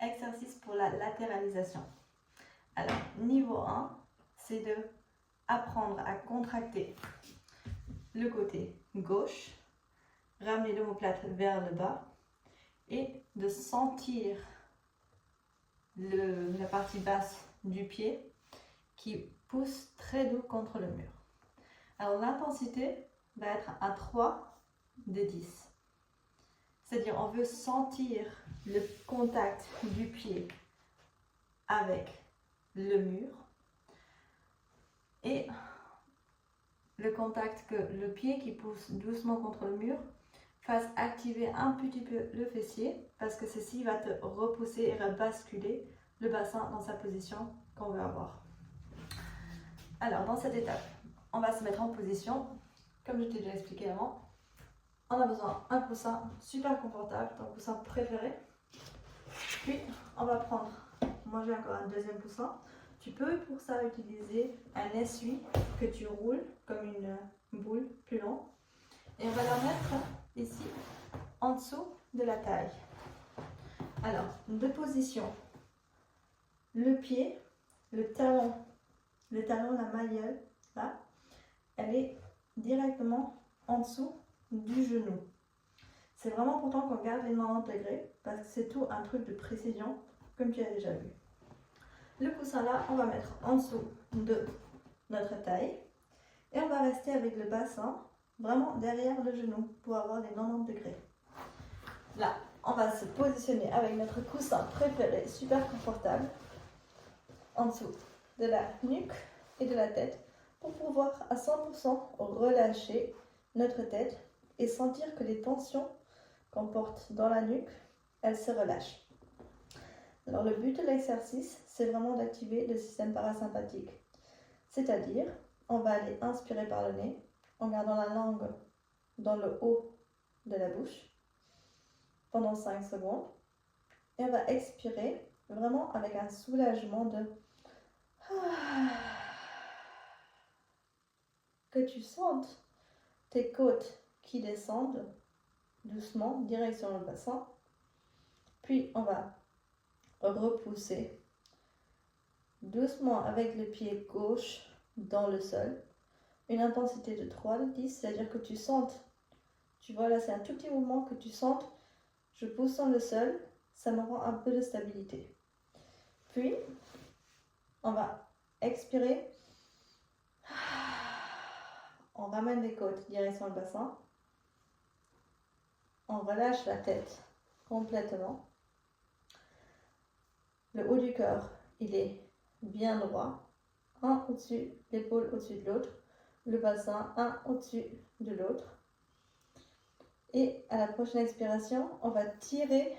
exercice pour la latéralisation. Alors, niveau 1, c'est de apprendre à contracter le côté gauche, ramener l'omoplate vers le bas et de sentir la partie basse du pied qui pousse très doux contre le mur. Alors l'intensité va être à 3 de 10. C'est-à-dire on veut sentir le contact du pied avec le mur et le contact que le pied qui pousse doucement contre le mur fasse activer un petit peu le fessier parce que ceci va te repousser et rebasculer le bassin dans sa position qu'on veut avoir. Alors dans cette étape, on va se mettre en position, comme je t'ai déjà expliqué avant. On a besoin d'un coussin super confortable, ton coussin préféré. Puis on va prendre, moi j'ai encore un deuxième coussin. Tu peux pour ça utiliser un essuie que tu roules comme une boule plus long. Et on va la mettre ici, en dessous de la taille. Alors, de position, le pied, le talon, la malléole, là, elle est directement en dessous du genou. C'est vraiment important qu'on garde les 90 degrés parce que c'est tout un truc de précision, comme tu as déjà vu. Le coussin là, on va mettre en dessous de notre taille et on va rester avec le bassin vraiment derrière le genou pour avoir les 90 degrés. Là, on va se positionner avec notre coussin préféré, super confortable, en dessous de la nuque et de la tête pour pouvoir à 100% relâcher notre tête et sentir que les tensions qu'on porte dans la nuque, elles se relâchent. Alors le but de l'exercice, c'est vraiment d'activer le système parasympathique. C'est-à-dire, on va aller inspirer par le nez en gardant la langue dans le haut de la bouche pendant 5 secondes. Et on va expirer vraiment avec un soulagement de... Que tu sentes tes côtes qui descendent doucement, direction le bassin. Puis on va repousser doucement avec le pied gauche dans le sol. Une intensité de 3 de 10, c'est-à-dire que tu sentes, tu vois là c'est un tout petit mouvement que tu sentes, je pousse dans le sol, ça me rend un peu de stabilité. Puis, on va expirer, on ramène les côtes direction le bassin, on relâche la tête complètement. Le haut du corps, il est bien droit, un au-dessus, l'épaule au-dessus de l'autre, le bassin, un au-dessus de l'autre. Et à la prochaine expiration, on va tirer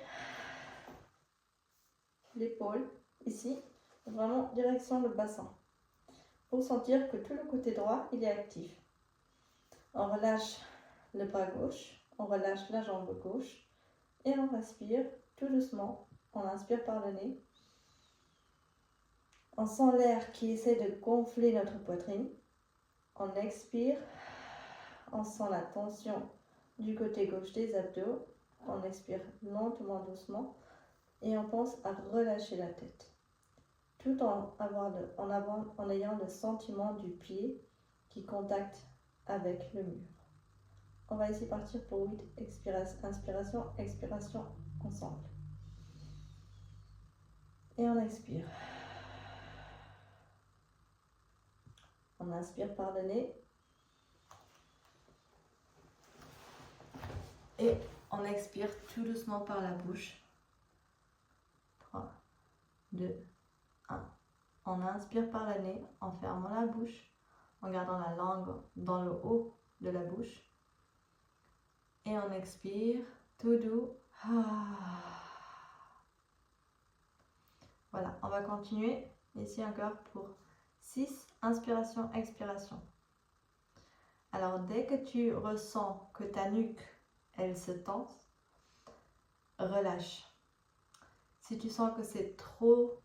l'épaule ici, vraiment direction le bassin, pour sentir que tout le côté droit, il est actif. On relâche le bras gauche, on relâche la jambe gauche et on respire tout doucement. On inspire par le nez. On sent l'air qui essaie de gonfler notre poitrine. On expire. On sent la tension du côté gauche des abdos. On expire lentement, doucement. Et on pense à relâcher la tête. Tout en ayant le sentiment du pied qui contacte avec le mur. On va ici partir pour 8 inspiration, expiration ensemble. Et on expire. On inspire par le nez. Et on expire tout doucement par la bouche. 3, 2, 1. On inspire par le nez en fermant la bouche, en gardant la langue dans le haut de la bouche. Et on expire tout doux. Voilà, on va continuer ici encore pour 6 inspiration, expiration. Alors dès que tu ressens que ta nuque, elle se tend, relâche. Si tu sens que c'est trop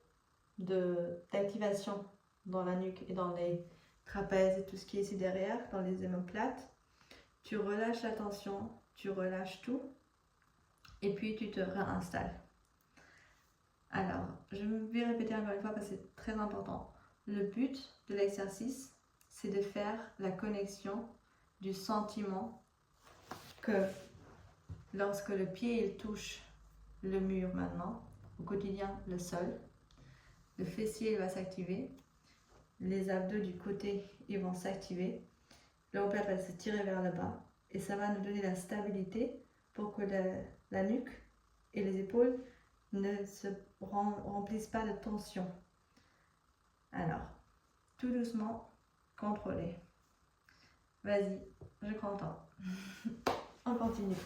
d'activation dans la nuque et dans les trapèzes et tout ce qui est ici derrière, dans les omoplates, tu relâches la tension, tu relâches tout et puis tu te réinstalles. je vais répéter encore une fois parce que c'est très important. Le but de l'exercice, c'est de faire la connexion du sentiment que lorsque le pied il touche le mur maintenant, au quotidien, le sol, le fessier il va s'activer, les abdos du côté ils vont s'activer, l'omoplate va se tirer vers le bas et ça va nous donner la stabilité pour que la nuque et les épaules ne se remplissent pas de tension. Alors, tout doucement, contrôlez. Vas-y, je prends le temps. On continue.